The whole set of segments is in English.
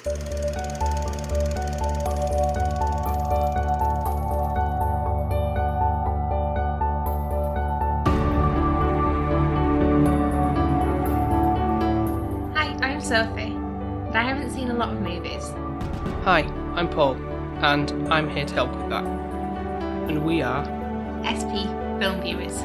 Hi, I'm Sophie, and I haven't seen a lot of movies. Hi, I'm Paul, and I'm here to help with that. And we are SP Film Viewers.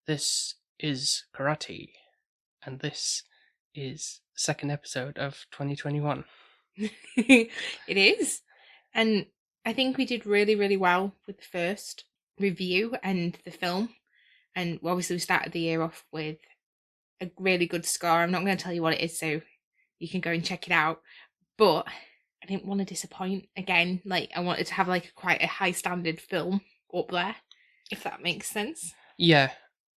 This is Karate, and this is the second episode of 2021. It is. And I think we did really, really well with the first review and the film. And obviously we started the year off with a really good score. I'm not going to tell you what it is, so you can go and check it out. But I didn't want to disappoint again. Like, I wanted to have like quite a high standard film up there, if that makes sense. Yeah,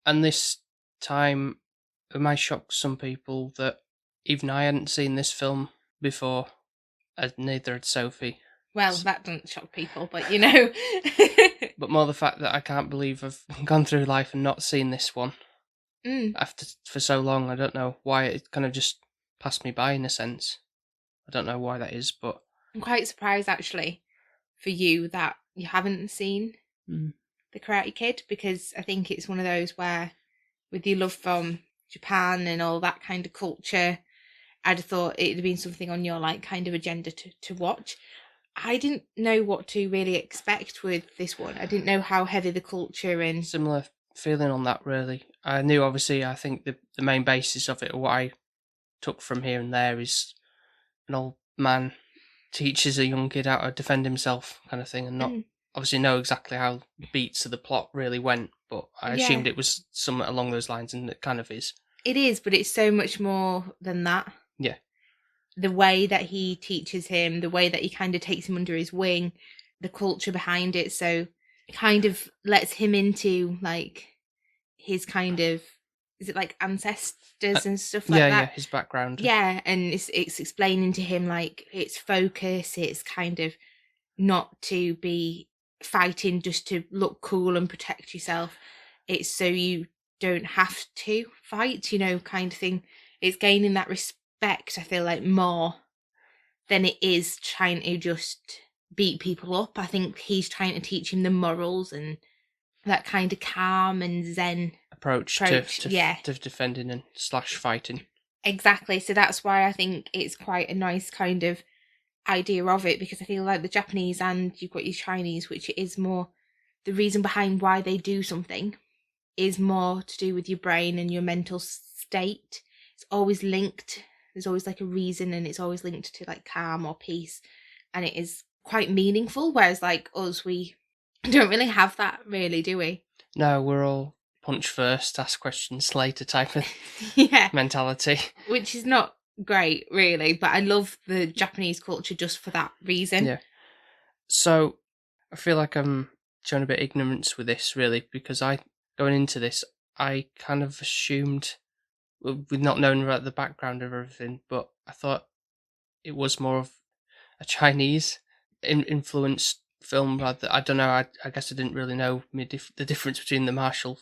and this time it might shock some people that even I hadn't seen this film before, as neither had Sophie. Well, that doesn't shock people, but you know. But more the fact that I can't believe I've gone through life and not seen this one after for so long. I don't know why it kind of just passed me by in a sense. I don't know why that is, but I'm quite surprised actually for you that you haven't seen The Karate Kid, because I think it's one of those where, with your love from Japan and all that kind of culture, I'd have thought it'd have been something on your like kind of agenda to watch. I didn't know what to really expect with this one. I didn't know how heavy the culture and similar feeling on that really. I knew obviously I think the main basis of it, or what I took from here and there, is an old man teaches a young kid how to defend himself kind of thing, and not obviously know exactly how the beats of the plot really went, but I assumed it was somewhat along those lines, and it kind of is. It is, but it's so much more than that. Yeah. The way that he teaches him, the way that he kind of takes him under his wing, the culture behind it, so it kind of lets him into like his kind of, is it like ancestors and stuff like that? Yeah, his background. Yeah, and it's explaining to him like it's focus, it's kind of not to be fighting just to look cool and protect yourself. It's so you don't have to fight, you know, kind of thing. It's gaining that respect, I feel like, more than it is trying to just beat people up. I think he's trying to teach him the morals and that kind of calm and zen approach to defending and / fighting. Exactly. So that's why I think it's quite a nice kind of idea of it, because I feel like the Japanese and you've got your Chinese, which is more the reason behind why they do something is more to do with your brain and your mental state. It's always linked. There's always like a reason, and it's always linked to like calm or peace, and it is quite meaningful, whereas like us, we don't really have that really, do we? No, we're all punch first, ask questions later type of mentality, which is not great really, but I love the Japanese culture just for that reason. Yeah. So I feel like I'm showing a bit of ignorance with this really, because going into this I kind of assumed, with not knowing about the background of everything, but I thought it was more of a Chinese influenced film. I don't know, I guess I didn't really know the difference between the martial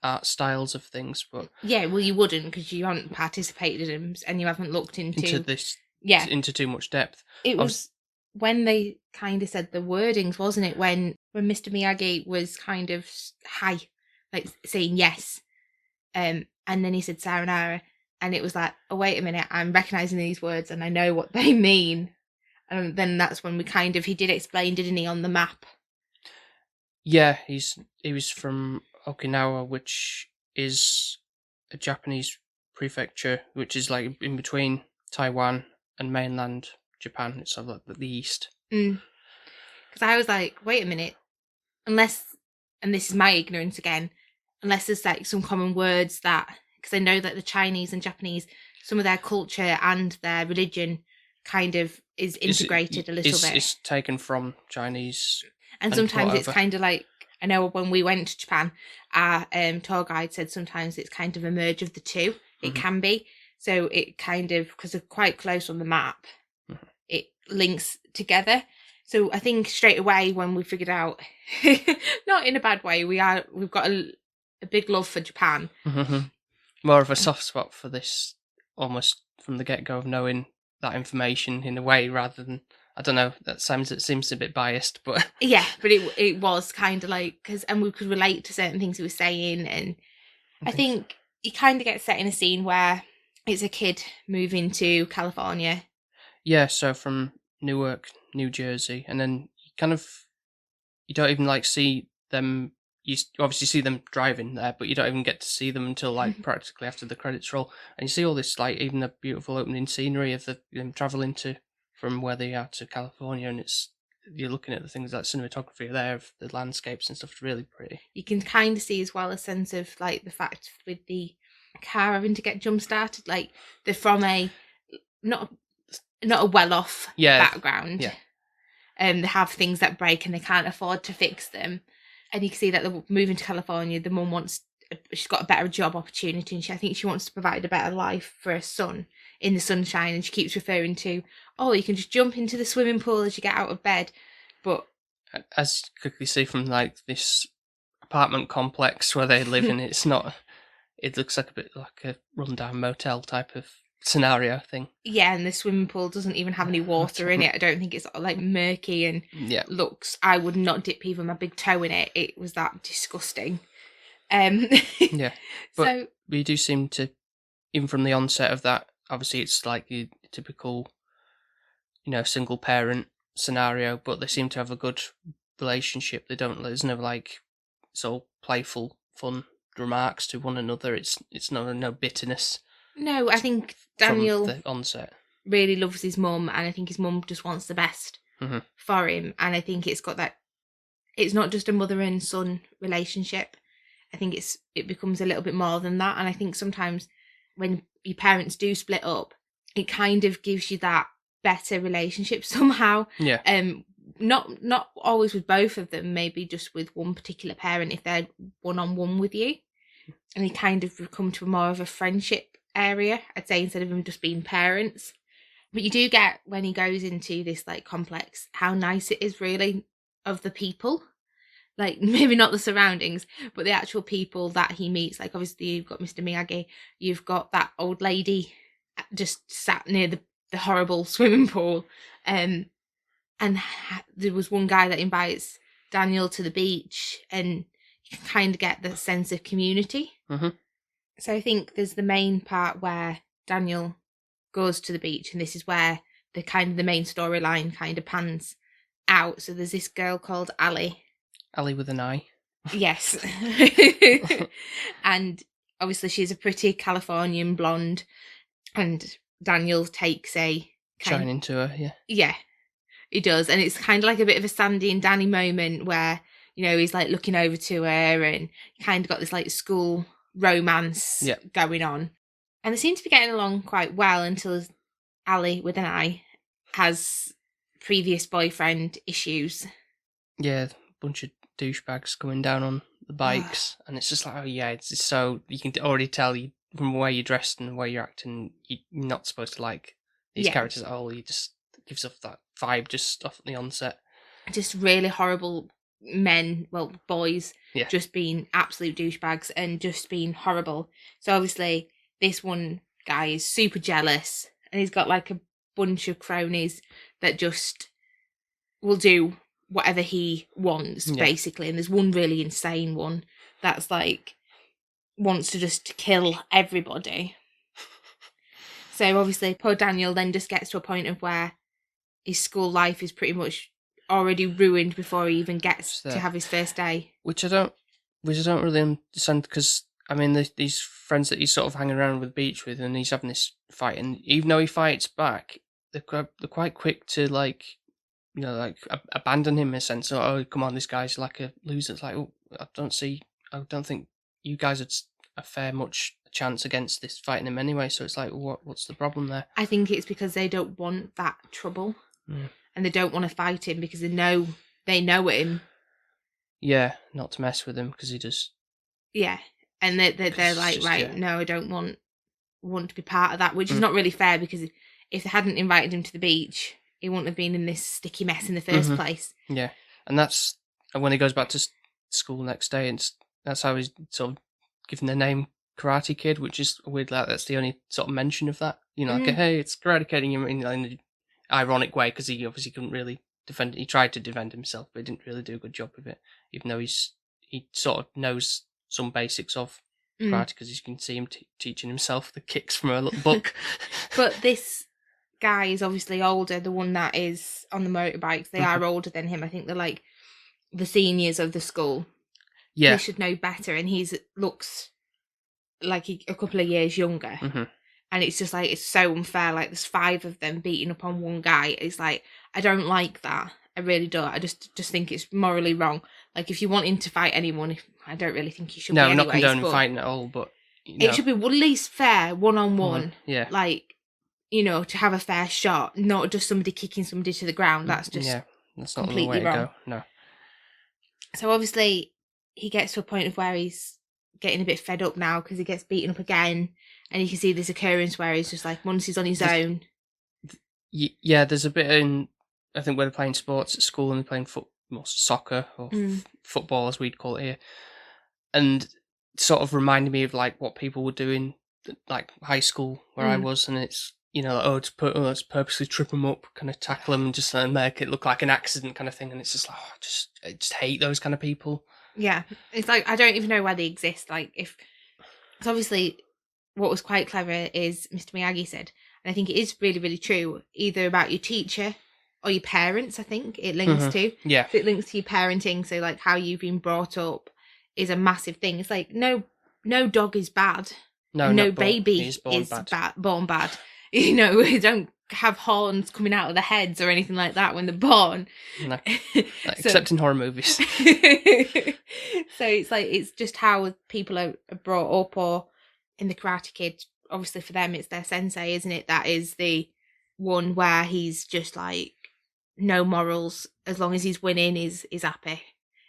art styles of things, but yeah, well you wouldn't, because you haven't participated in them and you haven't looked into this into too much depth. It was when they kind of said the wordings, wasn't it, when Mr. Miyagi was kind of hi, like saying yes, and then he said sayonara, and it was like, oh wait a minute, I'm recognizing these words and I know what they mean. And then that's when he did explain, didn't he, on the map? Yeah, he was from Okinawa, which is a Japanese prefecture, which is like in between Taiwan and mainland Japan. It's like the east. Because I was like, wait a minute, unless, and this is my ignorance again, unless there's like some common words that, because I know that the Chinese and Japanese, some of their culture and their religion kind of is integrated a little bit. It's taken from Chinese. And sometimes it's kind of like, I know when we went to Japan, our tour guide said sometimes it's kind of a merge of the two. It can be. So it kind of, because they're quite close on the map, it links together. So I think straight away when we figured out, not in a bad way, we've got a big love for Japan. More of a soft spot for this, almost from the get-go, of knowing that information in a way, rather than, I don't know, it seems a bit biased, but yeah, but it was kind of like, and we could relate to certain things he was saying, and I think you kind of get set in a scene where it's a kid moving to California. Yeah, so from Newark, New Jersey, and then you don't even like see them. You obviously see them driving there, but you don't even get to see them until like practically after the credits roll, and you see all this, like, even the beautiful opening scenery of them traveling from where they are to California, and you're looking at the things like cinematography there of the landscapes and stuff. It's really pretty. You can kind of see as well a sense of like the fact with the car having to get jump started, like they're from a not a well-off background. Yeah. They have things that break and they can't afford to fix them. And you can see that they're moving to California. The mum she's got a better job opportunity, and I think she wants to provide a better life for her son in the sunshine. And she keeps referring to, oh, you can just jump into the swimming pool as you get out of bed. But as you quickly see from like this apartment complex where they live in, it's not. It looks like a bit like a rundown motel type of scenario thing. Yeah, and the swimming pool doesn't even have any water in it. I don't think it's like murky and looks. I would not dip even my big toe in it. It was that disgusting. Yeah, but so we do seem to, even from the onset of that, obviously it's like the typical, single parent scenario, but they seem to have a good relationship. There's no like, it's all playful, fun remarks to one another. It's no bitterness. No, I think Daniel from the onset really loves his mum, and I think his mum just wants the best for him. And I think it's got that. It's not just a mother and son relationship. I think it becomes a little bit more than that. And I think sometimes when your parents do split up, it kind of gives you that better relationship somehow. Yeah. Not always with both of them. Maybe just with one particular parent if they're one-on-one with you, and you kind of come to more of a friendship area, I'd say, instead of them just being parents. But you do get, when he goes into this like complex, how nice it is really of the people, like maybe not the surroundings, but the actual people that he meets. Like obviously you've got Mr. Miyagi, you've got that old lady just sat near the horrible swimming pool, and there was one guy that invites Daniel to the beach, and you can kind of get the sense of community. So I think there's the main part where Daniel goes to the beach, and this is where the main storyline kind of pans out. So there's this girl called Ali with an I. Yes. And obviously she's a pretty Californian blonde, and Daniel takes a shine into her. Yeah, he does. And it's kind of like a bit of a Sandy and Danny moment where, he's like looking over to her, and kind of got this like school romance going on. And they seem to be getting along quite well until Ali with an I has previous boyfriend issues. Yeah, a bunch of douchebags coming down on the bikes, and it's just like, oh yeah, it's so, you can already tell from the way you're dressed and the way you're acting, you're not supposed to like these characters at all. You just gives off that vibe just off the onset. Just really horrible men, boys, just being absolute douchebags and just being horrible. So obviously this one guy is super jealous, and he's got like a bunch of cronies that just will do whatever he wants, basically. And there's one really insane one that's like wants to just kill everybody. So obviously poor Daniel then just gets to a point of where his school life is pretty much already ruined before he even gets to have his first day. Which I don't really understand, because I mean these friends that he's sort of hanging around with the beach with, and he's having this fight, and even though he fights back, they're quite quick to like abandon him in a sense. Oh, come on, this guy's like a loser. It's like, oh, I don't think you guys would fare much chance against this fighting him anyway. So it's like, what's the problem there? I think it's because they don't want that trouble, and they don't want to fight him because they know him. Yeah, not to mess with him because he just. Yeah, and they're like, right, no, I don't want to be part of that, which is not really fair, because if they hadn't invited him to the beach, he wouldn't have been in this sticky mess in the first place. Yeah, and that's when he goes back to school next day, and that's how he's sort of given the name Karate Kid, which is weird. Like that's the only sort of mention of that. You know, like hey, it's Karate Kid, in an ironic way because he obviously couldn't really defend. He tried to defend himself, but he didn't really do a good job of it. Even though he sort of knows some basics of karate because you can see him teaching himself the kicks from a little book. But this guy is obviously older. The one that is on the motorbikes, they are older than him. I think they're like the seniors of the school. Yeah, he should know better, and he looks like a couple of years younger. And it's just like, it's so unfair. Like, there's 5 of them beating up on one guy. It's like, I don't like that. I really don't. I just think it's morally wrong. Like, if you're wanting to fight anyone, I don't really think you should. No, be I'm not condoning fighting at all, but it should be at least fair, one-on-one. Yeah. Like, to have a fair shot, not just somebody kicking somebody to the ground. That's just that's not completely the way to wrong. go. No. So obviously, he gets to a point of where he's getting a bit fed up now because he gets beaten up again, and you can see this occurrence where he's just like, once he's on his own. Yeah, there's a bit in, I think, where they're playing sports at school and they're playing soccer or football as we'd call it here, and sort of reminded me of like what people were doing like high school where I was, and it's let's purposely trip them up, kind of tackle them and just make it look like an accident kind of thing, and it's just like I just hate those kind of people. Yeah, it's like, I don't even know why they exist. Like, it's obviously what was quite clever is Mr. Miyagi said, and I think it is really, really true, either about your teacher or your parents. I think it links to. Yeah. So it links to your parenting. So like how you've been brought up is a massive thing. It's like no dog is bad. No baby is born bad. We don't have horns coming out of their heads or anything like that when they're born. No. Except in horror movies. So it's like, it's just how people are brought up, or in the Karate Kid, obviously for them it's their sensei, isn't it? That is the one where he's just like, no morals, as long as he's winning is happy.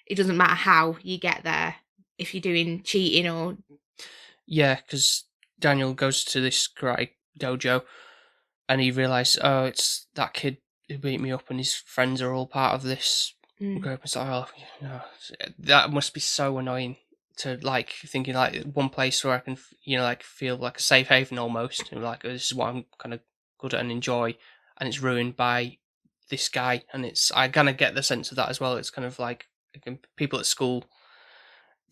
It doesn't matter how you get there, if you're doing cheating or... Yeah, because Daniel goes to this karate dojo and he realises, it's that kid who beat me up and his friends are all part of this group. It's like, that must be so annoying to like thinking like one place where I can, like feel like a safe haven almost. And like, this is what I'm kind of good at and enjoy, and it's ruined by this guy. And I kind of get the sense of that as well. It's kind of like people at school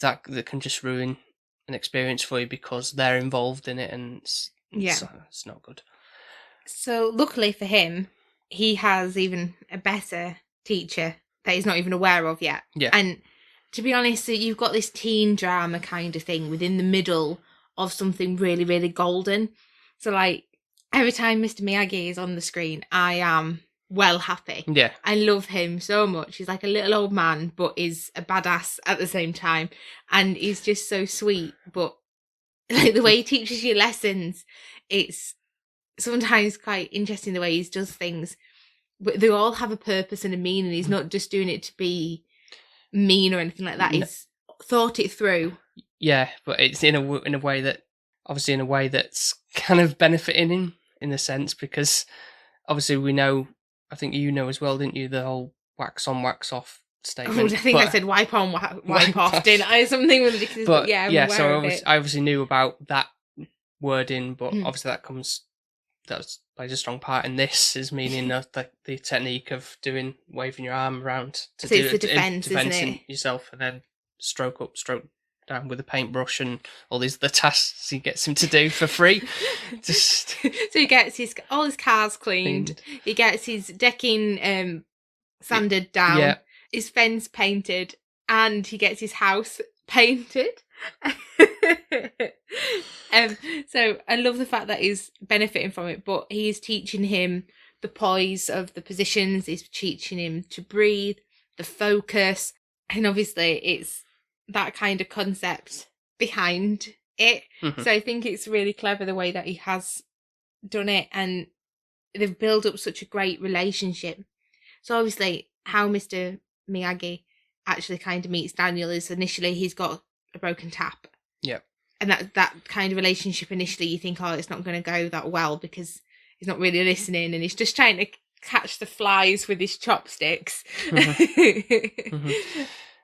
that can just ruin an experience for you because they're involved in it, and it's not good. So luckily for him, he has even a better teacher that he's not even aware of yet. Yeah. And to be honest, you've got this teen drama kind of thing within the middle of something really, really golden. So like, every time Mr. Miyagi is on the screen, I am well happy. Yeah. I love him so much. He's like a little old man, but is a badass at the same time. And he's just so sweet. But like the way he teaches you lessons, it's sometimes quite interesting the way he does things. But they all have a purpose and a meaning. He's not just doing it to be mean or anything like that. He's thought it through. Yeah, but it's in a way that, obviously in a way that's kind of benefiting him in a sense, because obviously we know, I think you know as well, didn't you, the whole wax on, wax off statement. I think I said wipe on, wipe off, didn't I? Something ridiculous, but yeah, I'm aware of it. I obviously knew about that wording, but obviously that plays a strong part in this, is meaning the technique of waving your arm around to so do it's the defense, isn't it? Yourself, and then stroke up, stroke down with a paintbrush and all these the tasks he gets him to do for free. Just so he gets all his cars cleaned. He gets his decking sanded down, his fence painted, and he gets his house painted. So I love the fact that he's benefiting from it, but he's teaching him the poise of the positions. He's teaching him to breathe, the focus, and obviously it's that kind of concept behind it. So I think it's really clever the way that he has done it, and they've built up such a great relationship. So obviously how Mr. Miyagi actually kind of meets Daniel is initially he's got a broken tap. Yeah. And that kind of relationship, initially you think, it's not going to go that well because he's not really listening and he's just trying to catch the flies with his chopsticks.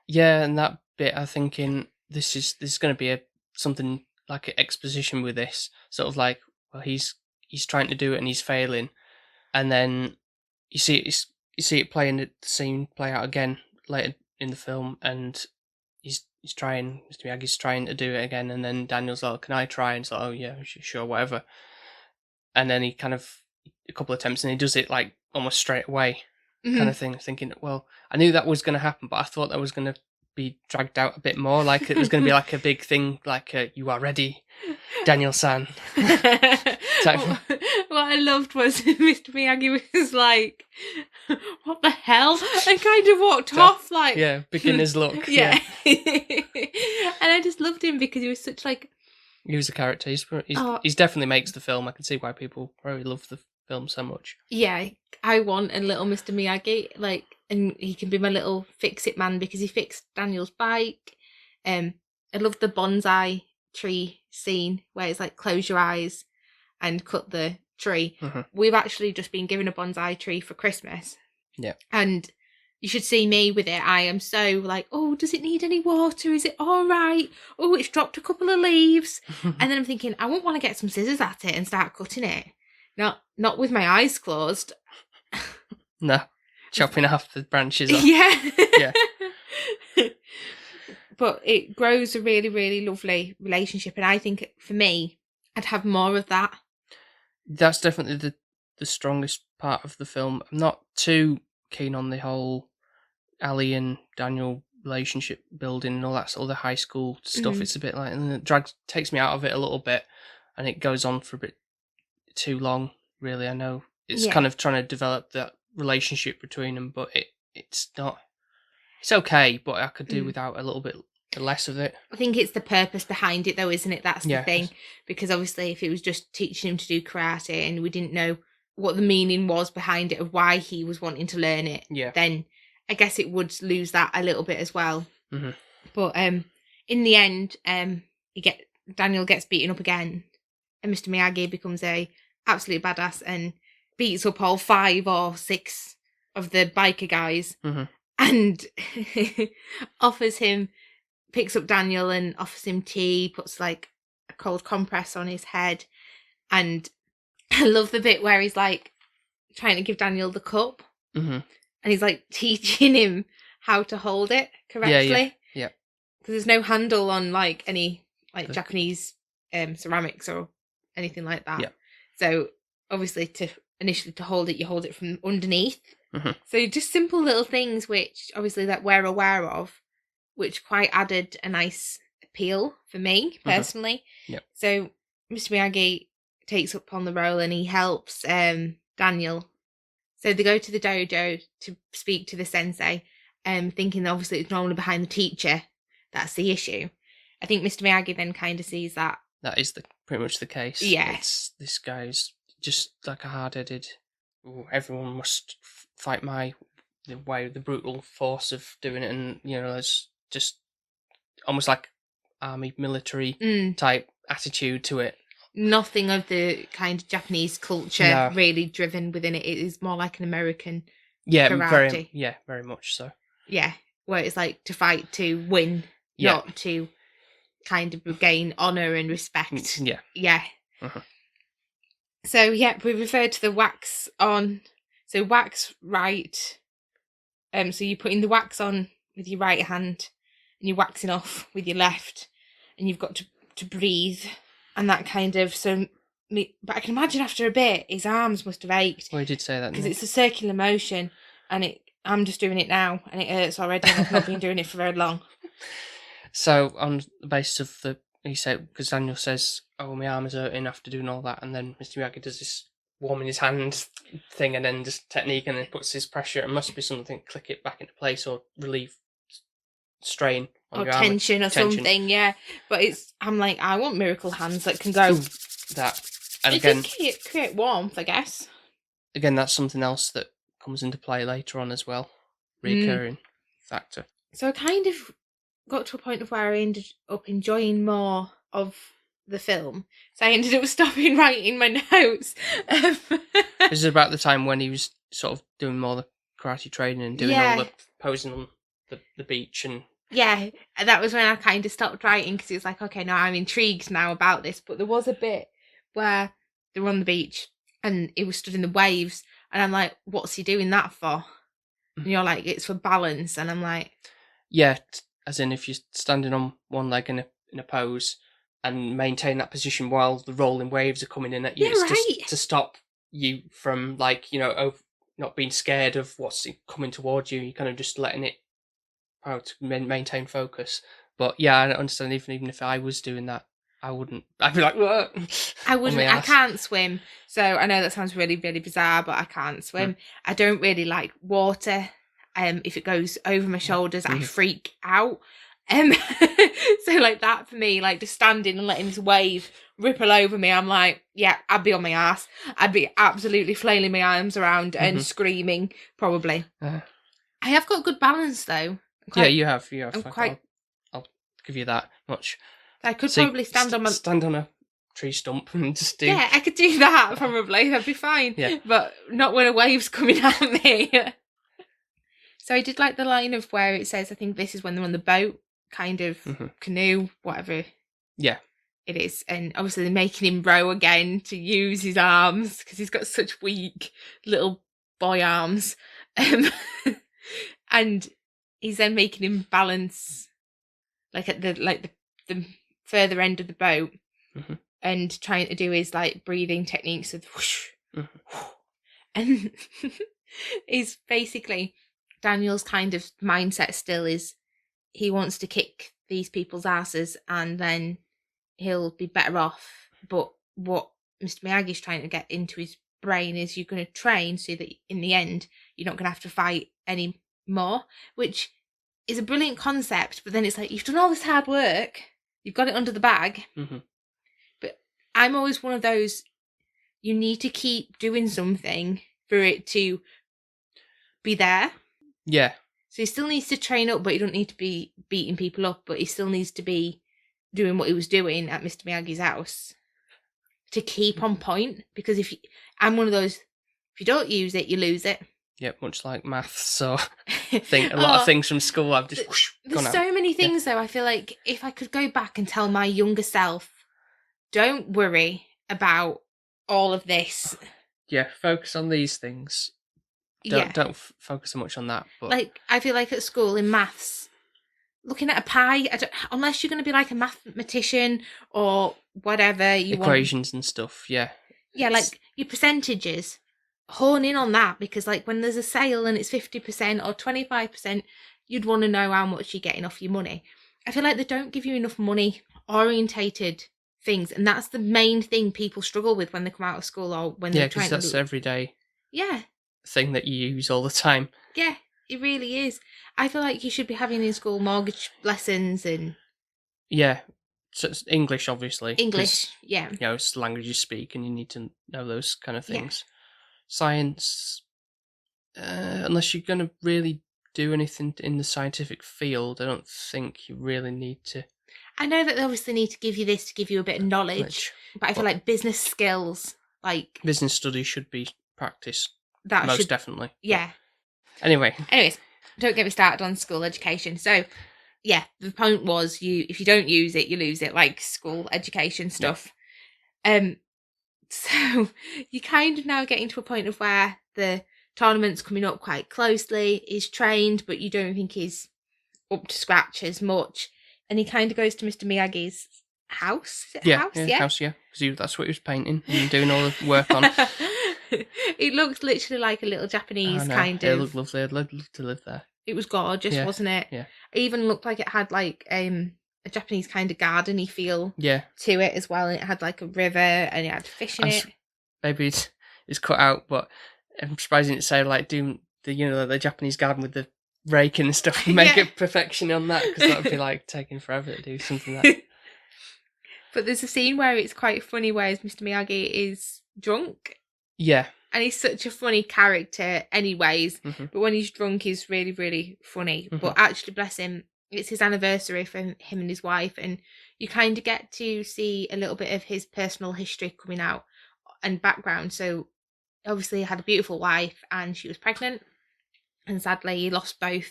Yeah, and that bit, I'm thinking this is going to be something like an exposition with this sort of like, well, he's trying to do it and he's failing, and then you see it playing the scene play out again later in the film, and he's trying, Mr. Miyagi's trying to do it again, and then Daniel's like, "Can I try?" And it's like, "Oh yeah, sure, whatever." And then he kind of a couple of attempts, and he does it like almost straight away, kind of thing. Thinking, well, I knew that was going to happen, but I thought that was going to be dragged out a bit more. Like it was going to be like a big thing, like "You are ready, Daniel-san." What I loved was Mr. Miyagi was like, "What the hell?" and kind of walked off like, yeah, beginner's luck. Yeah. And I just loved him because he was such like. He was a character. He's definitely makes the film. I can see why people probably love the film so much. Yeah, I want a little Mr. Miyagi, like, and he can be my little fix-it man because he fixed Daniel's bike. I love the bonsai tree scene where it's like close your eyes and cut the tree. We've actually just been given a bonsai tree for Christmas. Yeah. And you should see me with it. I am so like, oh, does it need any water? Is it all right? Oh, it's dropped a couple of leaves. And then I'm thinking, I won't want to get some scissors at it and start cutting it. Not with my eyes closed. No, chopping off the branches off. Yeah. Yeah. But it grows a really, really lovely relationship. And I think for me, I'd have more of that. That's definitely the strongest part of the film. I'm not too keen on the whole Ali and Daniel relationship building and all that sort of the high school stuff. It's a bit like, and it takes me out of it a little bit, and it goes on for a bit too long, really. I know it's kind of trying to develop that relationship between them, but it's not. It's okay, but I could do without a little bit less of it. I think it's the purpose behind it, though, isn't it? That's the thing. Because obviously, if it was just teaching him to do karate and we didn't know what the meaning was behind it of why he was wanting to learn it, then I guess it would lose that a little bit as well. But in the end, Daniel gets beaten up again, and Mr. Miyagi becomes a absolute badass and beats up all 5 or 6 of the biker guys, and picks up Daniel and offers him tea, puts like a cold compress on his head, and I love the bit where he's like trying to give Daniel the cup. And he's like teaching him how to hold it correctly. Yeah. Because there's no handle on like any like Japanese ceramics or anything like that. Yeah. So obviously to hold it, you hold it from underneath. So just simple little things which obviously that we're aware of, which quite added a nice appeal for me personally. So Mr. Miyagi takes up on the role and he helps Daniel. So they go to the dojo to speak to the sensei, thinking obviously it's normally behind the teacher. That's the issue. I think Mr. Miyagi then kind of sees that. That is pretty much the case. Yeah. This guy's just like a hard-headed, everyone must fight the brutal force of doing it, and it's just almost like army military type attitude to it. Nothing of the kind of Japanese culture really driven within it. It is more like an American karate. Very much so. Yeah, where it's like to fight to win, not to kind of gain honour and respect. Yeah. So we referred to the wax on. So wax right. So you're putting the wax on with your right hand, and you're waxing off with your left, and you've got to breathe. And that kind of, but I can imagine after a bit, his arms must have ached. Well, he did say that. Because it's a circular motion, and I'm just doing it now, and it hurts already, and I've not been doing it for very long. So, on the basis of he said, because Daniel says, oh, my arm is hurting after doing all that, and then Mr. Miyagi does this warming his hand thing, and then just technique, and then puts his pressure, it must be something, click it back into place, or relieve strain. Or tension or something, yeah. But I'm like, I want miracle hands that can go. That. And it again, can create warmth, I guess. Again, that's something else that comes into play later on as well. Recurring factor. So I kind of got to a point of where I ended up enjoying more of the film, so I ended up stopping writing my notes. This is about the time when he was sort of doing more the karate training and doing all the posing on the beach and... Yeah, and that was when I kind of stopped writing, because it was like, okay, no, I'm intrigued now about this. But there was a bit where they were on the beach and he was stood in the waves, and I'm like, what's he doing that for? And you're like, it's for balance, and I'm like... Yeah, as in if you're standing on one leg in a pose and maintain that position while the rolling waves are coming in at you, it's to stop you from, like, you know, not being scared of what's coming towards you. You're kind of just letting it out to maintain focus. But yeah, I understand. Even if I was doing that, I wouldn't. I'd be like, "Whoa." I wouldn't. I can't swim, so I know that sounds really, really bizarre, but I can't swim. I don't really like water. If it goes over my shoulders, I freak out. So like that for me, like just standing and letting this wave ripple over me, I'm like, yeah, I'd be on my ass. I'd be absolutely flailing my arms around and screaming, probably. I have got good balance though. Yeah, you have. I'll give you that much. I could probably stand on a tree stump and just do... Yeah, I could do that probably. That'd be fine. Yeah. But not when a wave's coming at me. So I did like the line of where it says, I think this is when they're on the boat, kind of canoe, whatever. Yeah. It is. And obviously they're making him row again to use his arms, because he's got such weak little boy arms. And he's then making him balance like at the further end of the boat, and trying to do his like breathing techniques of whoosh, and he's basically, Daniel's kind of mindset still is he wants to kick these people's asses and then he'll be better off. But what Mr. Miyagi's trying to get into his brain is you're going to train so that in the end you're not going to have to fight any more, which is a brilliant concept. But then it's like, you've done all this hard work, you've got it under the bag. But I'm always one of those, you need to keep doing something for it to be there. Yeah. So he still needs to train up, but he don't need to be beating people up, but he still needs to be doing what he was doing at Mr. Miyagi's house to keep on point. Because I'm one of those, if you don't use it, you lose it. Yeah, much like maths. So I think a lot of things from school I've just there's gone so out. many things though. I feel like if I could go back and tell my younger self, don't worry about all of this. Yeah, focus on these things. Don't focus so much on that. But like, I feel like at school in maths, looking at a pie, unless you're going to be like a mathematician or whatever you equations and stuff. Yeah. Yeah, like your percentages, hone in on that, because like when there's a sale and it's 50% or 25%, you'd want to know how much you're getting off your money. I feel like they don't give you enough money orientated things, and that's the main thing people struggle with when they come out of school or when they're trying to... Yeah, because that's everyday thing that you use all the time. Yeah, it really is. I feel like you should be having in school mortgage lessons and... Yeah, so it's English, obviously. English, yeah. You know, it's the language you speak and you need to know those kind of things. Yeah. Science, unless you're going to really do anything in the scientific field, I don't think you really need to... I know that they obviously need to give you this to give you a bit of knowledge, but I feel like business skills, like... Business studies should be practiced, most definitely. Yeah. But anyways, don't get me started on school education. So, yeah, the point was, if you don't use it, you lose it, like school education stuff. Yeah. So you're kind of now getting to a point of where the tournament's coming up quite closely. He's trained, but you don't think he's up to scratch as much. And he kind of goes to Mr. Miyagi's house. Is it house? Yeah, house, yeah. Because that's what he was painting and doing all the work on. It looked literally like a little Japanese kind of... It looked lovely. I'd love to live there. It was gorgeous, wasn't it? Yeah. It even looked like it had like a Japanese kind of garden-y feel to it as well. And it had like a river and it had fish in it. Maybe it's cut out, but I'm surprised it say like doing the Japanese garden with the rake and stuff and make it perfection on that, because that would be like taking forever to do something like that. But there's a scene where it's quite funny where Mr. Miyagi is drunk. Yeah. And he's such a funny character anyways, but when he's drunk he's really, really funny. But actually, bless him, it's his anniversary for him and his wife, and you kind of get to see a little bit of his personal history coming out and background. So obviously he had a beautiful wife and she was pregnant, and sadly he lost both,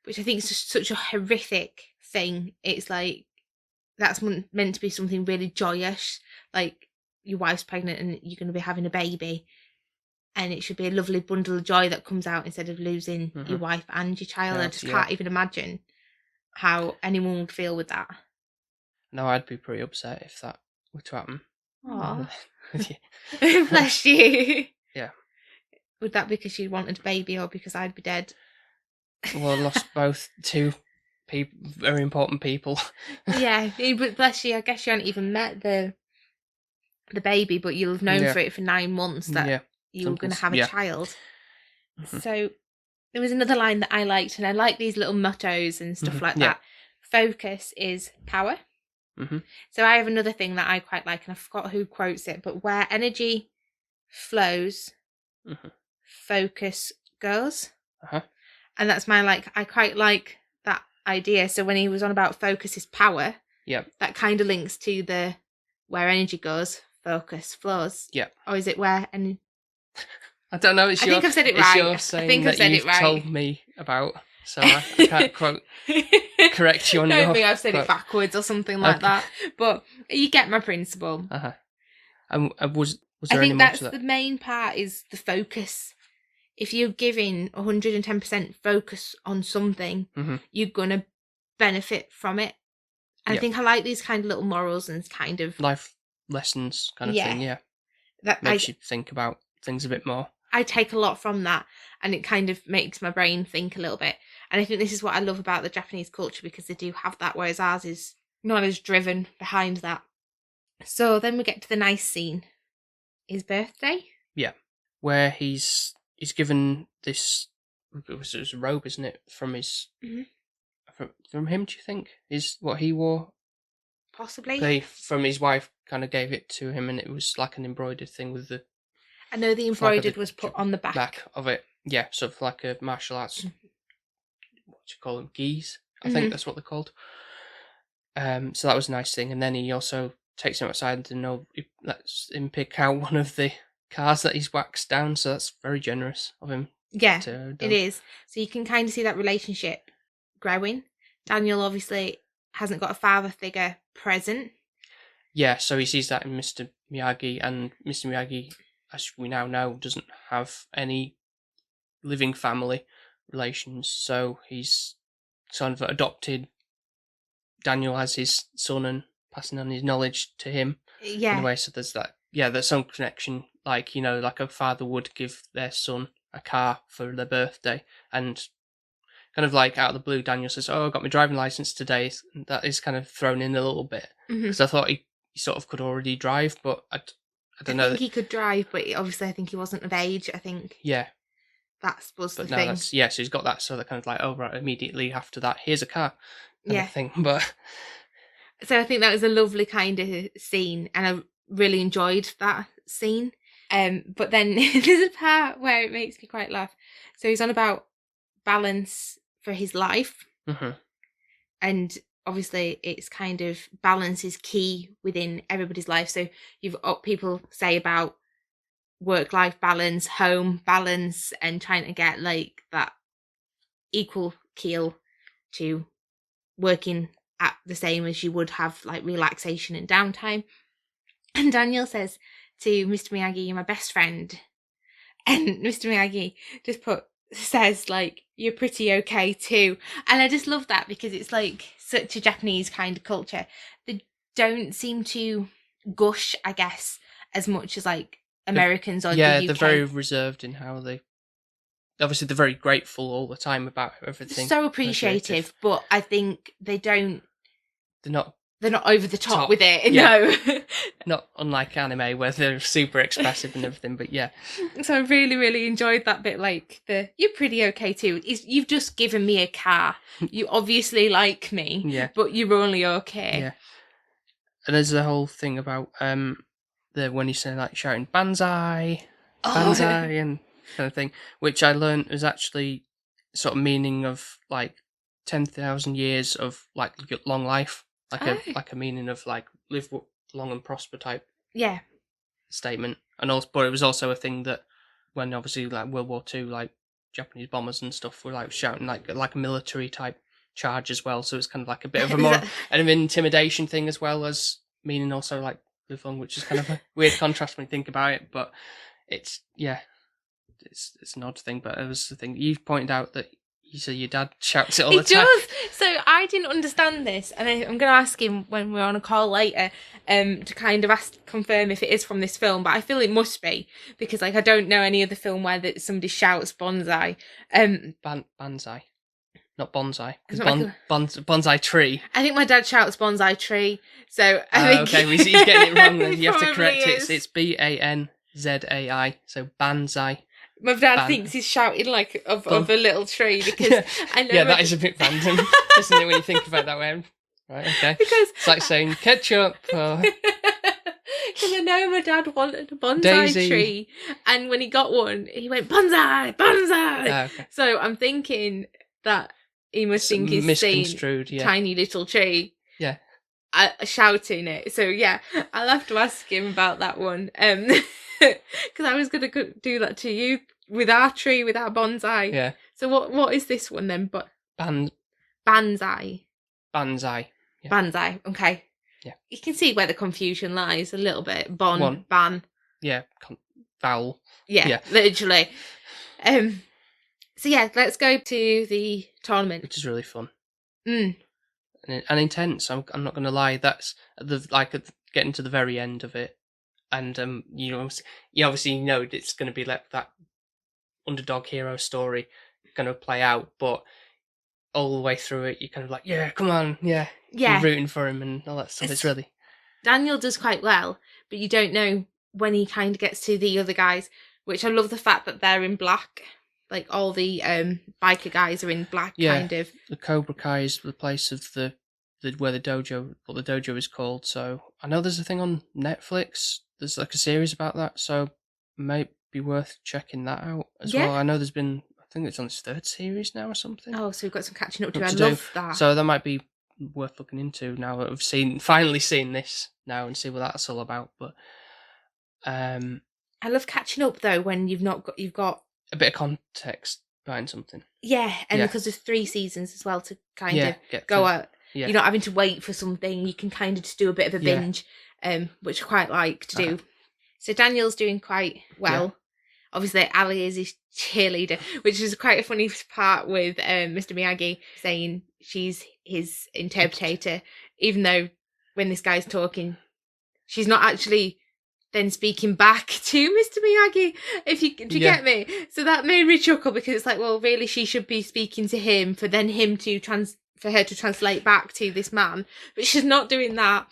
which I think is just such a horrific thing. It's like, that's meant to be something really joyous, like your wife's pregnant and you're going to be having a baby, and it should be a lovely bundle of joy that comes out instead of losing your wife and your child. I just can't even imagine how anyone would feel with that. No, I'd be pretty upset if that were to happen. Aww. Bless you. Yeah. Would that be because you wanted a baby or because I'd be dead? Well, I lost both two very important people. Yeah, but bless you, I guess you hadn't even met the baby, but you'll have known for it for 9 months that you were going to have a child. So there was another line that I liked, and I like these little mottos and stuff like that. Focus is power. So I have another thing that I quite like, and I forgot who quotes it, but where energy flows, focus goes. And that's my I quite like that idea. So when he was on about focus is power, that kind of links to the where energy goes, focus flows. Or is it where I don't know. I think I've said it right. You're saying that you've told me about, so I can't quote correct you on your. I don't think I've said it backwards or something like that. But you get my principle. And was there I any think more that's to that? The main part is the focus. If you're giving 110% focus on something, you're gonna benefit from it. And I think I like these kind of little morals and kind of life lessons kind of thing. Yeah, that makes you think about things a bit more. I take a lot from that, and it kind of makes my brain think a little bit. And I think this is what I love about the Japanese culture, because they do have that, whereas ours is not as driven behind that. So then we get to the nice scene. His birthday. Yeah, where he's given this. It was a robe, isn't it? From his. From him, do you think is what he wore? Possibly. From his wife, kind of gave it to him, and it was like an embroidered thing with the. I know the embroidered was put on the back of it. Yeah, sort of like a martial arts. What do you call them? Gis, I think that's what they're called. So that was a nice thing, and then he also takes him outside and lets him pick out one of the cars that he's waxed down. So that's very generous of him. Yeah, it is. So you can kind of see that relationship growing. Daniel obviously hasn't got a father figure present. Yeah, so he sees that in Mr. Miyagi, and Mr. Miyagi, as we now know, doesn't have any living family relations, so he's sort of adopted Daniel as his son and passing on his knowledge to him. Yeah. In a way, so there's that. Yeah, there's some connection, like a father would give their son a car for their birthday, and kind of like out of the blue, Daniel says, "Oh, I got my driving license today." That is kind of thrown in a little bit, because I thought he sort of could already drive, but I don't know. I think he could drive, but obviously I think he wasn't of age. I think. Yeah. That was the thing. So he's got that, so they're kind of like, oh, right, immediately after that, here's a car. Kind of thing. But so I think that was a lovely kind of scene, and I really enjoyed that scene. But then there's a part where it makes me quite laugh. So he's on about balance for his life. And obviously it's kind of balance is key within everybody's life. So you've got people say about work-life balance, home balance, and trying to get like that equal keel to working at the same as you would have like relaxation and downtime. And Daniel says to Mr. Miyagi, "You're my best friend." And Mr. Miyagi just says like, "You're pretty okay too." And I just love that, because it's like such a Japanese kind of culture. They don't seem to gush, I guess, as much as like Americans or the UK. They're very reserved in how they. Obviously, they're very grateful all the time about everything. So appreciative, but I think they don't. They're not over the top with it. Yeah. No. Not unlike anime where they're super expressive and everything, but yeah. So I really, really enjoyed that bit. Like "you're pretty okay too." You've just given me a car. You obviously like me, but you're only okay. Yeah. And there's the whole thing about when he's saying like shouting "Banzai," and kind of thing, which I learned was actually sort of meaning of like 10,000 years of like long life, like Oh. a meaning of like live long and prosper type Yeah. statement. And also, but it was also a thing that when obviously like World War II, like Japanese bombers and stuff were like shouting like a military type charge as well. So it's kind of like a bit of a more an intimidation thing as well as meaning also like live long, which is kind of a weird contrast when you think about it. But it's it's an odd thing. But it was the thing you pointed out that you said your dad shouts it all the time. He does. So I didn't understand this, and I'm going to ask him when we're on a call later, to kind of confirm if it is from this film. But I feel it must be because, like, I don't know any other film where that somebody shouts bonsai. Banzai, not bonsai. It's not like Bonsai tree. I think my dad shouts bonsai tree. So I think Okay, he's getting it wrong. Then you have to probably correct is. it. It's Banzai. So banzai. My dad thinks he's shouting like of a little tree because Yeah. I know. Yeah, that is a bit random, isn't it? When you think about it that way. Right. Okay. Because It's like saying ketchup. because I know my dad wanted a bonsai Daisy. tree, and when he got one, he went bonsai, bonsai. Okay. So I'm thinking that he must think he's saying Misconstrued. Yeah. tiny little tree. Yeah. Shouting it. So yeah, I'll have to ask him about that one. Because I was gonna do that to you with our tree, with our bonsai. Yeah. So what is this one then? But Banzai. Banzai. Yeah. Banzai. Okay. Yeah. You can see where the confusion lies a little bit. One. Ban. Yeah. Vowel. Yeah, Yeah. literally. So yeah, let's go to the tournament. Which is really fun. Mm. And intense. I'm not going to lie. That's getting to the very end of it, and you obviously know it's going to be like that underdog hero story going to play out, but all the way through it, you're kind of like, yeah, come on, yeah, Yeah. you're rooting for him and all that stuff. It's really Daniel does quite well, but you don't know when he kind of gets to the other guys, which I love the fact that they're in black. Like all the biker guys are in black, Yeah. kind of. The Cobra Kai is the place of the where the dojo is called. So I know there's a thing on Netflix. There's like a series about that, so might be worth checking that out as well. I know there's been, I think it's on its third series now or something. Oh, so we've got some catching up to do. I to do. love that. So that might be worth looking into now that we've finally seen this now and see what that's all about. But I love catching up though when you've got a bit of context behind something. Yeah, and Yeah. because there's 3 seasons as well to kind Yeah, of get go through. out. Yeah. You're not having to wait for something. You can kind of just do a bit of a Yeah. binge, which I quite like to do. So Daniel's doing quite well. Obviously, Ali is his cheerleader, which is quite a funny part with Mr. Miyagi saying she's his interpreter, even though when this guy's talking, she's not actually then speaking back to Mr. Miyagi, if you get me. So that made me chuckle because it's like, well, really, she should be speaking to him for then him to for her to translate back to this man, but she's not doing that.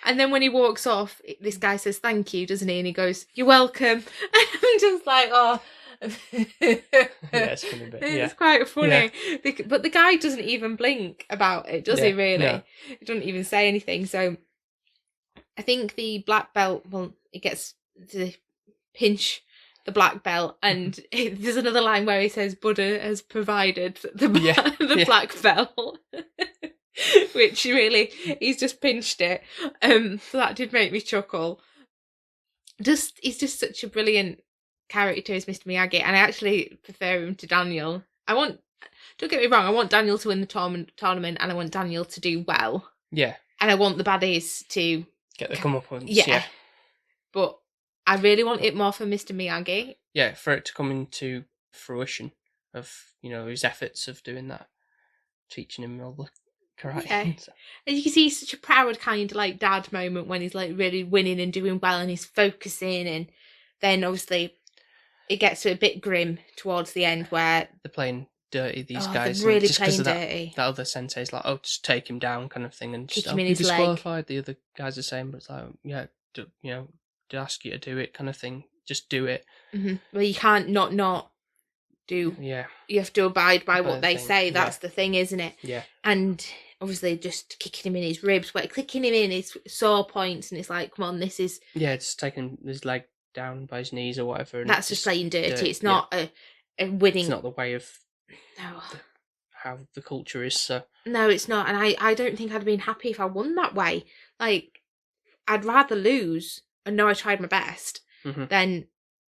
And then when he walks off, this guy says thank you, doesn't he? And he goes, "You're welcome." And I'm just like, oh. It's funny bit. It's quite funny. But the guy doesn't even blink about it, does he, really? No. He doesn't even say anything. So I think the black belt, well, it gets to pinch the black belt, and there's another line where he says Buddha has provided the black belt. Which really, he's just pinched it. So that did make me chuckle. He's just such a brilliant character as Mr. Miyagi, and I actually prefer him to Daniel. Don't get me wrong, I want Daniel to win the tournament, and I want Daniel to do well. Yeah. And I want the baddies to get the comeuppance. Yeah. But I really want it more for Mr. Miyagi. Yeah, for it to come into fruition of, his efforts of doing that, teaching him all the karate. Yeah. And you can see such a proud kind of like dad moment when he's like really winning and doing well and he's focusing, and then obviously it gets a bit grim towards the end where they're playing dirty, these guys. They're really just playing of dirty. That other sensei's like, oh, just take him down kind of thing, and kick just him in his disqualified. leg. The other guys are saying, but it's like, to ask you to do it kind of thing. Just do it. Mm-hmm. Well, you can't not do. Yeah. You have to abide by what they thing. say. That's the thing, isn't it? Yeah. And obviously just kicking him in his ribs, but clicking him in his sore points, and it's like, come on, this is... Yeah, just taking his leg down by his knees or whatever. And that's just playing dirty. It's not a winning... It's not the way of no. how the culture is. So No, it's not. And I don't think I'd have been happy if I won that way. Like, I'd rather lose and know I tried my best than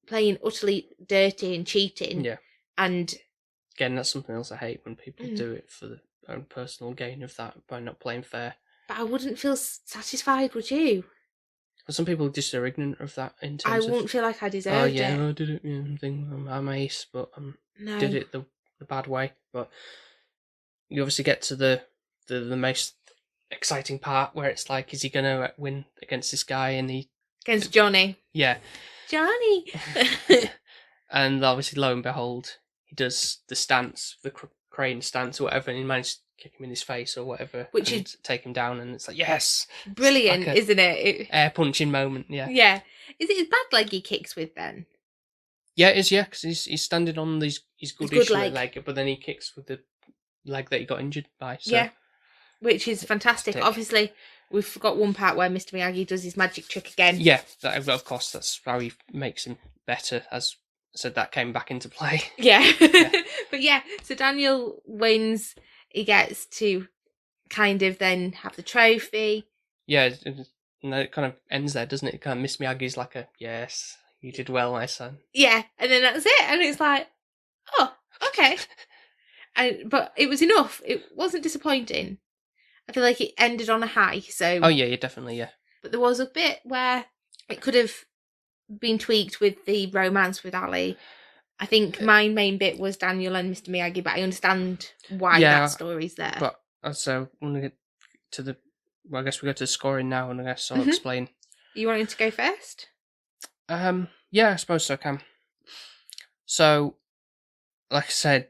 playing utterly dirty and cheating. yeah, And again, that's something else I hate when people do it for their own personal gain of that by not playing fair. But I wouldn't feel satisfied, would you? But some people just are ignorant of that in I terms of. wouldn't feel like I Oh deserved yeah, it. I did it. Yeah, I'm ace, but No. did it the bad way. But you obviously get to the most exciting part where it's like, is he gonna win against this guy? And he Against Johnny. yeah, Johnny. and obviously, lo and behold, he does the stance, the crane stance or whatever, and he managed to kick him in his face or whatever, Which and is take him down, and it's like, yes, brilliant, like isn't it? Air punching moment, yeah. Yeah. Is it his bad leg he kicks with then? Yeah, it is, yeah, because he's standing on his good leg, but then he kicks with the leg that he got injured by. So. Yeah, which is fantastic. Obviously, we've forgot one part where Mr. Miyagi does his magic trick again. Yeah, of course, that's how he makes him better, as I said, that came back into play. Yeah. But yeah, so Daniel wins. He gets to kind of then have the trophy. Yeah, and it kind of ends there, doesn't it? It kind of Miss Miyagi's like a, yes, you did well, my son. Yeah, and then that's it. And it's like, oh, okay. But it was enough. It wasn't disappointing. I feel like it ended on a high, so... Oh, yeah, definitely, yeah. But there was a bit where it could have been tweaked with the romance with Ali. I think my main bit was Daniel and Mr. Miyagi, but I understand why that story's there. But so when we get to the... Well, I guess we go to the scoring now, and I guess I'll explain. You wanting to go first? Yeah, I suppose so, Cam. So, like I said,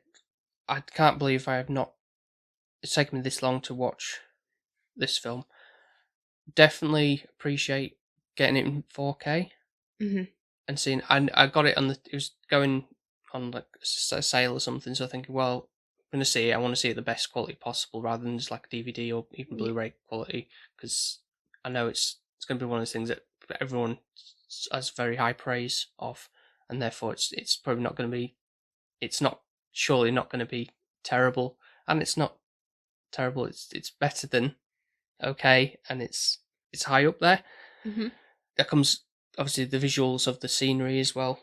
I can't believe I have not... It's taken me this long to watch this film. Definitely appreciate getting it in 4K and seeing. I got it on the. It was going on like a sale or something. So I'm thinking, well, I'm gonna see it. I want to see it the best quality possible, rather than just like DVD or even Blu-ray quality, because I know it's gonna be one of those things that everyone has very high praise of, and therefore it's probably not gonna be. It's not surely not gonna be terrible, and it's not terrible. It's better than okay, and it's high up there. There comes obviously the visuals of the scenery as well.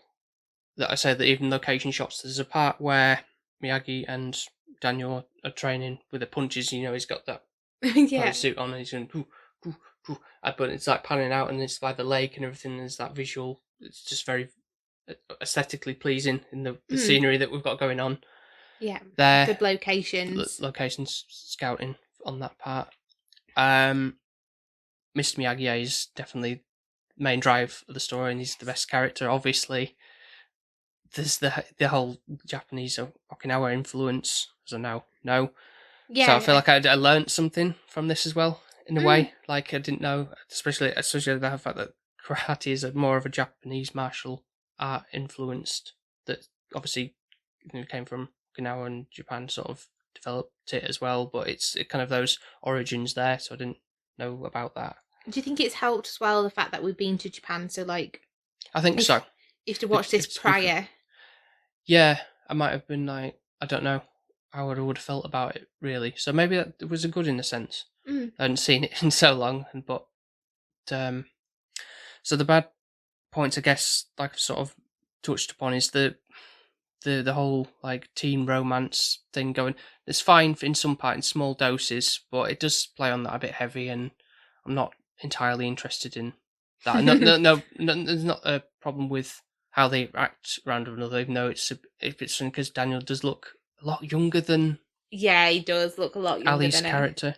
That I said that even location shots. There's a part where Miyagi and Daniel are training with the punches. You know, he's got that suit on, and he's going poo, poo, poo. But it's like panning out, and it's by the lake and everything. There's that visual. It's just very aesthetically pleasing in the scenery that we've got going on. Yeah, there. Good locations. Locations scouting on that part. Mr. Miyagi is definitely the main drive of the story, and he's the best character. Obviously, there's the whole Japanese Okinawa influence, as I now know. Yeah. So I feel like I learned something from this as well, in a way. Like I didn't know, especially the fact that karate is more of a Japanese martial art influenced. That obviously came from Okinawa, and Japan sort of developed it as well, but it's kind of those origins there, so I didn't know about that. Do you think it's helped as well, the fact that we've been to Japan? So like, I think so. If to watch this prior, yeah, I might have been like, I don't know how I would have felt about it really. So maybe it was a good in a sense. I hadn't seen it in so long, but so the bad points, I guess, like I've sort of touched upon, is the whole like teen romance thing going. It's fine in some part in small doses, but it does play on that a bit heavy, and I'm not entirely interested in that. No, there's not a problem with how they act around one another, even though it's because Daniel does look a lot younger than he does look a lot younger Ali's than character,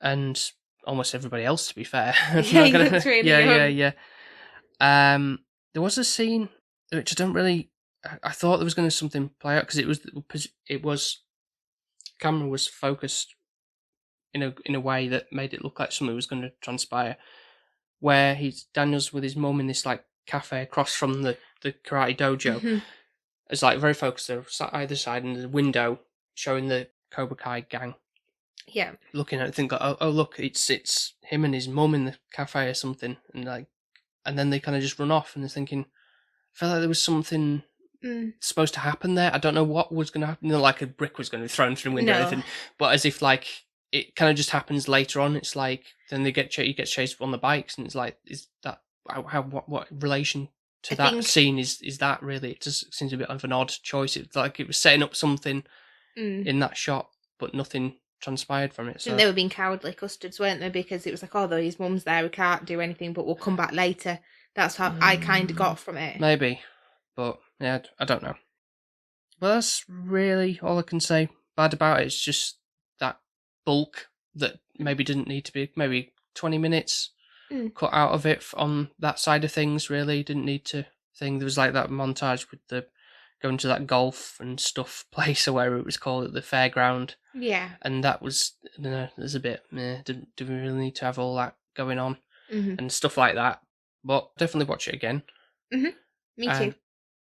and almost everybody else, to be fair. Yeah, he looks really young. Yeah. There was a scene which I don't really. I thought there was going to something play out, because it was camera was focused in a way that made it look like something was going to transpire, where Daniel's with his mum in this like cafe across from the karate dojo. It's like very focused. They're either side, and the window showing the Cobra Kai gang. Yeah, looking at it, think, oh look, it's him and his mum in the cafe or something, and then they kind of just run off, and they're thinking, I felt like there was something supposed to happen there. I don't know what was going to happen. Like a brick was going to be thrown through the window or No. anything. But as if like it kind of just happens later on. It's like then he gets chased on the bikes, and it's like, is that what relation to that think- scene is that really? It just seems a bit of an odd choice. It's like it was setting up something in that shot, but nothing transpired from it. I So think they were being cowardly custards, weren't they? Because it was like, oh, though his mum's there, we can't do anything, but we'll come back later. That's how I kind of got from it. maybe, but yeah, I don't know. Well, that's really all I can say bad about it. It's just that bulk that maybe didn't need to be, maybe 20 minutes cut out of it on that side of things. Really didn't need to thing. There was like that montage with the going to that golf and stuff place or whatever it was called at the fairground. Yeah. And that was, I don't know, there's a bit, do we really need to have all that going on and stuff like that? But definitely watch it again. Me too.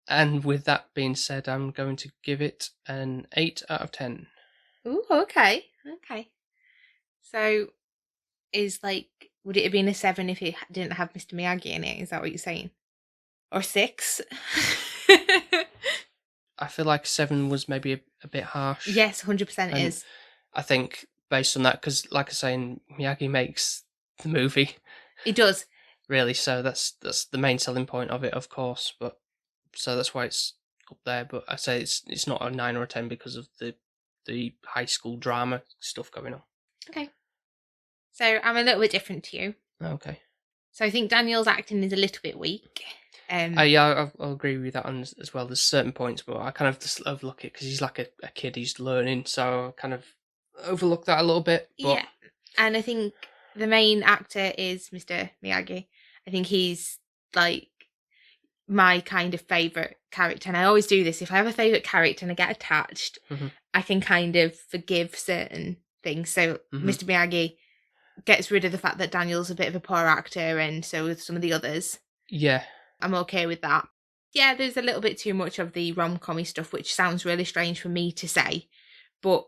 And with that being said, I'm going to give it an 8 out of 10. Ooh, okay. So, would it have been a 7 if it didn't have Mr. Miyagi in it? Is that what you're saying? Or 6? I feel like 7 was maybe a bit harsh. Yes, 100% And is. I think based on that, because like I was saying, Miyagi makes the movie. He does. Really, so that's the main selling point of it, of course. But so that's why it's up there. But I say it's not a 9 or a 10 because of the high school drama stuff going on. Okay. So I'm a little bit different to you. Okay. So I think Daniel's acting is a little bit weak. Yeah, I'll agree with that on as well. There's certain points, but I kind of just overlook it because he's like a kid, he's learning, so I kind of overlook that a little bit. But... yeah, and I think the main actor is Mr. Miyagi. I think he's like my kind of favourite character, and I always do this. If I have a favourite character and I get attached, I can kind of forgive certain things. So Mr. Miyagi gets rid of the fact that Daniel's a bit of a poor actor, and so with some of the others. Yeah. I'm okay with that. Yeah, there's a little bit too much of the rom-com-y stuff, which sounds really strange for me to say, but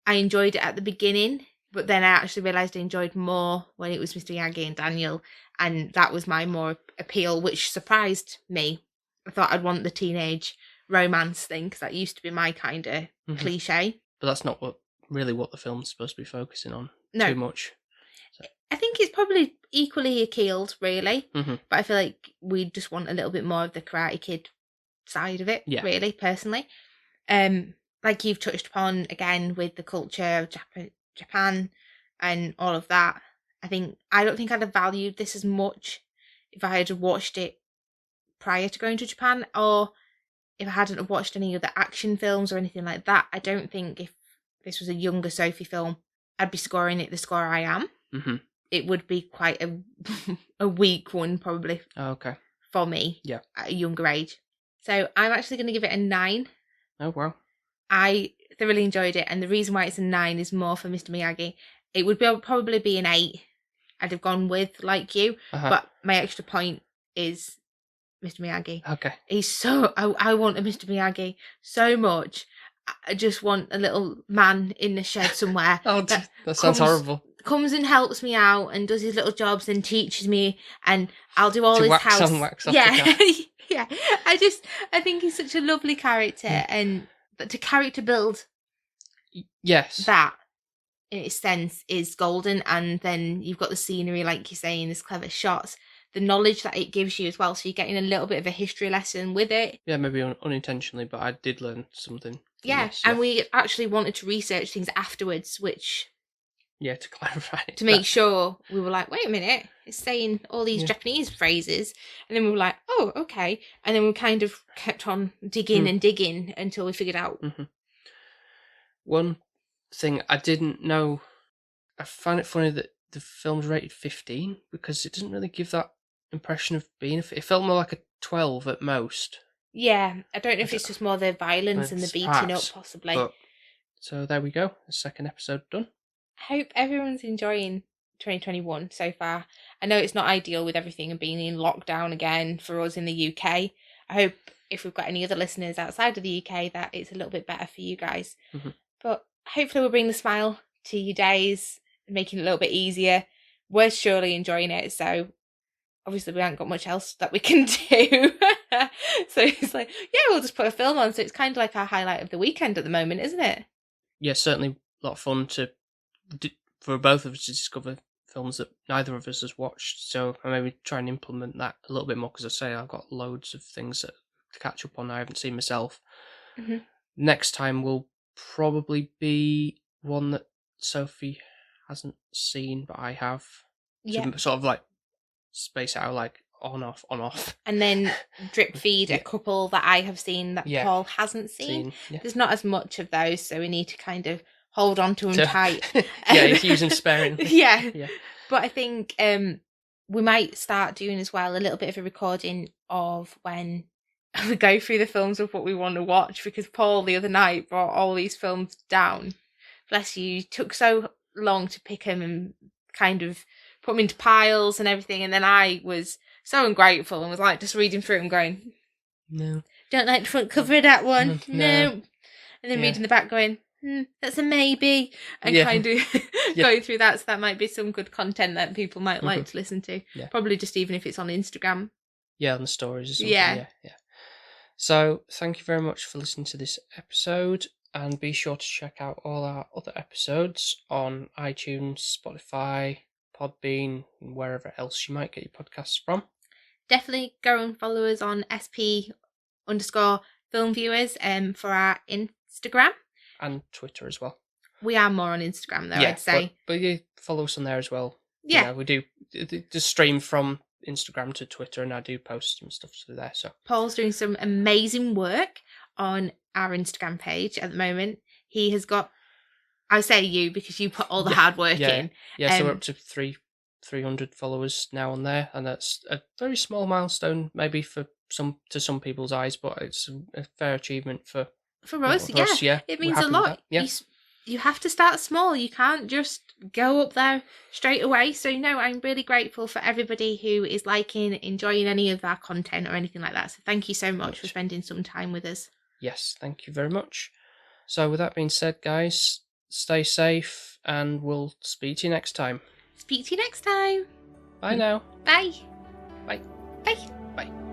I enjoyed it at the beginning, but then I actually realised I enjoyed more when it was Mr. Miyagi and Daniel, and that was my more appeal, which surprised me. I thought I'd want the teenage romance thing, because that used to be my kind of cliche. But that's not what the film's supposed to be focusing on too much. So. I think it's probably equally keeled, really. But I feel like we just want a little bit more of the Karate Kid side of it, really, personally. Like you've touched upon, again, with the culture of Japan and all of that. I don't think I'd have valued this as much if I had watched it prior to going to Japan, or if I hadn't watched any other action films or anything like that. I don't think if this was a younger Sophie film, I'd be scoring it the score I am. It would be quite a weak one, probably. Oh, okay. For me. Yeah. At a younger age. So I'm actually going to give it a 9. Oh, wow. I thoroughly enjoyed it, and the reason why it's a 9 is more for Mr. Miyagi. It would probably be an 8 I'd have gone with, like you, but my extra point is Mr. Miyagi. Okay. He's so... I want a Mr. Miyagi so much. I just want a little man in the shed somewhere. That sounds horrible. Comes and helps me out and does his little jobs and teaches me, and I'll do all his house. Wax off yeah. Yeah. I think he's such a lovely character, and to character build that in its sense is golden. And then you've got the scenery, like you're saying, there's clever shots, the knowledge that it gives you as well, so you're getting a little bit of a history lesson with it. Yeah, maybe unintentionally, but I did learn something. And we actually wanted to research things afterwards, which... Yeah, to clarify. To make sure, we were like, wait a minute, it's saying all these Japanese phrases. And then we were like, oh, okay. And then we kind of kept on digging and digging until we figured out. One thing I didn't know, I find it funny that the film's rated 15, because it doesn't really give that impression of being... It felt more like a 12 at most. Yeah, I don't know if it's just more the violence and the beating up, possibly. But, so there we go, the second episode done. I hope everyone's enjoying 2021 so far. I know it's not ideal with everything and being in lockdown again for us in the UK. I hope if we've got any other listeners outside of the UK that it's a little bit better for you guys. But hopefully we'll bring the smile to your days, making it a little bit easier. We're surely enjoying it, so obviously we haven't got much else that we can do. So it's like, yeah, we'll just put a film on. So it's kind of like our highlight of the weekend at the moment, isn't it? Yeah, certainly a lot of fun for both of us to discover films that neither of us has watched. So I maybe try and implement that a little bit more, because I say I've got loads of things to catch up on I haven't seen myself. Mm-hmm. Next time will probably be one that Sophie hasn't seen, but I have. Yeah. To sort of like space it out, like on off. And then drip feed Yeah. a couple that I have seen that Yeah. Paul hasn't seen. Yeah. There's not as much of those, so we need to kind of hold on to them tight. Yeah, he's using sparingly. Yeah. Yeah. But I think we might start doing as well a little bit of a recording of when we go through the films of what we want to watch, because Paul the other night brought all these films down. Bless you, took so long to pick them and kind of put them into piles and everything, and then I was so ungrateful and was like just reading through and going, no, don't like the front cover of that one, no. And then Yeah. reading the back going, that's a maybe, and kind of going through that. So that might be some good content that people might like to listen to. Yeah. Probably just even if it's on Instagram. Yeah, on the stories or something. Yeah. So thank you very much for listening to this episode, and be sure to check out all our other episodes on iTunes, Spotify, Podbean, and wherever else you might get your podcasts from. Definitely go and follow us on SP_filmviewers for our Instagram. And Twitter as well. We are more on Instagram though, I'd say. But you follow us on there as well. Yeah. We do just stream from Instagram to Twitter, and I do post some stuff through there. So Paul's doing some amazing work on our Instagram page at the moment. He has got, I say you because you put all the hard work in. Yeah, so we're up to 300 followers now on there, and that's a very small milestone, maybe to some people's eyes, but it's a fair achievement for us. Yeah, it means a lot. Yeah. You have to start small. You can't just go up there straight away. So no, I'm really grateful for everybody who is liking, enjoying any of our content or anything like that. So thank you so much for spending some time with us. Yes, thank you very much. So with that being said, guys, stay safe, and we'll speak to you next time. Speak to you next time. Bye now. Bye. Bye. Bye. Bye.